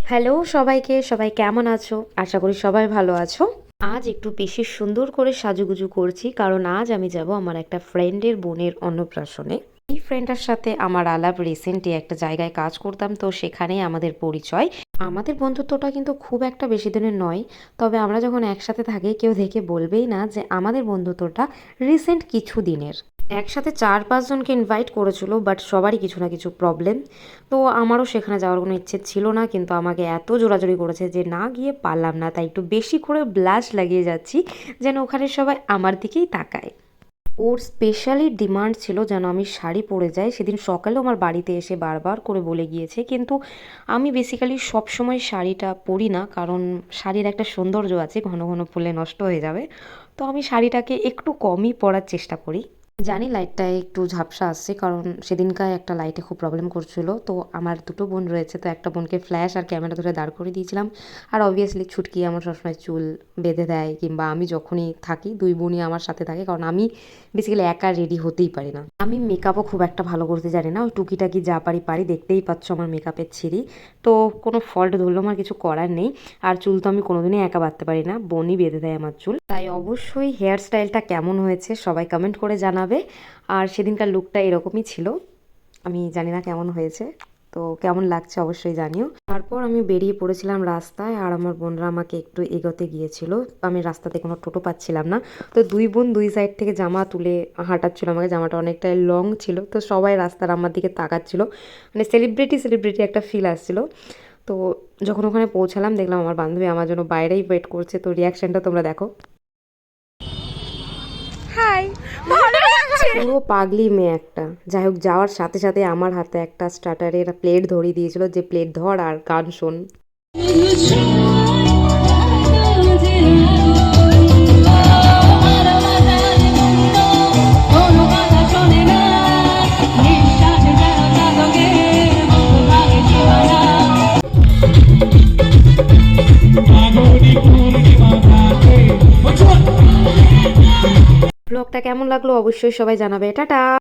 Hello সবাইকে, সবাই কেমন আছো? আশা করি সবাই ভালো আছো। আজ একটু বেশি সুন্দর করে সাজুগুজু করছি, কারণ আজ আমি যাব আমার একটা ফ্রেন্ডের বোনের অন্নপ্রাশনে। এই ফ্রেন্ডটার সাথে আমার আলাপ রিসেন্টলি একটা জায়গায় কাজ করতাম, তো সেখানেই আমাদের পরিচয়। আমাদের বন্ধুত্বটা কিন্তু খুব একটা বেশি দিনের নয়, তবে আমরা যখন একসাথে থাকি কেউ দেখে বলবেই না যে আমাদের বন্ধুত্বটা রিসেন্ট কিছু দিনের। একসাথে 4-5 জনকে ইনভাইট করেছিল, বাট সবারই কিছু না কিছু প্রবলেম। তো আমারও সেখানে যাওয়ার কোনো ইচ্ছে ছিল না, কিন্তু আমাকে এত জোরাজোরি করেছে যে না গিয়ে পারলাম না, তাই একটু বেশি করে ব্লাশ লাগিয়ে যাচ্ছি যেন ওখানে সবাই আমার দিকেই তাকায়। ওর স্পেশালি ডিমান্ড ছিল যেন আমি শাড়ি পরে যাই। সেদিন সকালেও আমার বাড়িতে এসে বারবার করে বলে গিয়েছে, কিন্তু আমি বেসিক্যালি সবসময় শাড়িটা পরি না, কারণ শাড়ির একটা সৌন্দর্য আছে, ঘন ঘন পরলে নষ্ট হয়ে যাবে। তো আমি শাড়িটাকে একটু কমই পরার চেষ্টা করি। জানি লাইটটা একটু ঝাপসা আসছে, কারণ সেদিনকার একটা লাইটে খুব প্রবলেম করছিল। তো আমার দুটো বোন রয়েছে, তো একটা বোনকে ফ্ল্যাশ আর ক্যামেরা ধরে দাঁড় করে দিয়েছিলাম। আর অবভিয়াসলি ছুটকি আমার সবসময় চুল বেঁধে দেয়, কিংবা আমি যখনই থাকি দুই বোনই আমার সাথে থাকে, কারণ আমি বেসিক্যালি একা রেডি হতেই পারি না। আমি মেকআপও খুব একটা ভালো করতে জানি না, ওই টুকিটাকি যা পারি পারি। দেখতেই পাচ্ছ আমার মেকআপের ছিঁড়ি, তো কোনো ফল্ট ধরলেও আমার কিছু করার নেই। আর চুল তো আমি কোনোদিনই একা বাঁধতে পারি না, বোনই বেঁধে দেয় আমার চুল। তাই অবশ্যই হেয়ার স্টাইলটা কেমন হয়েছে সবাই কমেন্ট করে জানাবে। আর সেদিনকার লুকটা এরকমই ছিল, আমি জানি না কেমন হয়েছে, তো কেমন লাগছে অবশ্যই জানিও। তারপর আমি বেরিয়ে পড়েছিলাম রাস্তায়, আর আমার বোনরা আমাকে একটু এগোতে গিয়েছিল। আমি রাস্তাতে কোনো টোটো পাচ্ছিলাম না, তো দুই বোন দুই সাইড থেকে জামা তুলে হাঁটাচ্ছিল আমাকে। জামাটা অনেকটাই লং ছিল, তো সবাই রাস্তার আমার দিকে তাকাচ্ছিল, মানে সেলিব্রিটি সেলিব্রিটি একটা ফিল আসছিল। তো যখন ওখানে পৌঁছালাম দেখলাম আমার বান্ধবী আমার জন্য বাইরেই ওয়েট করছে, তো রিয়াকশনটা তোমরা দেখো। হাই, ভালো লাগছে। পুরো পাগলি মেয়ে একটা। যাই হোক, যাওয়ার সাথে সাথে আমার হাতে একটা স্টার্টারের প্লেট ধরিয়ে দিয়েছিল, যে প্লেট ধর আর গান শোন। ব্লগটা কেমন লাগলো অবশ্যই সবাই জানাবে। টাটা।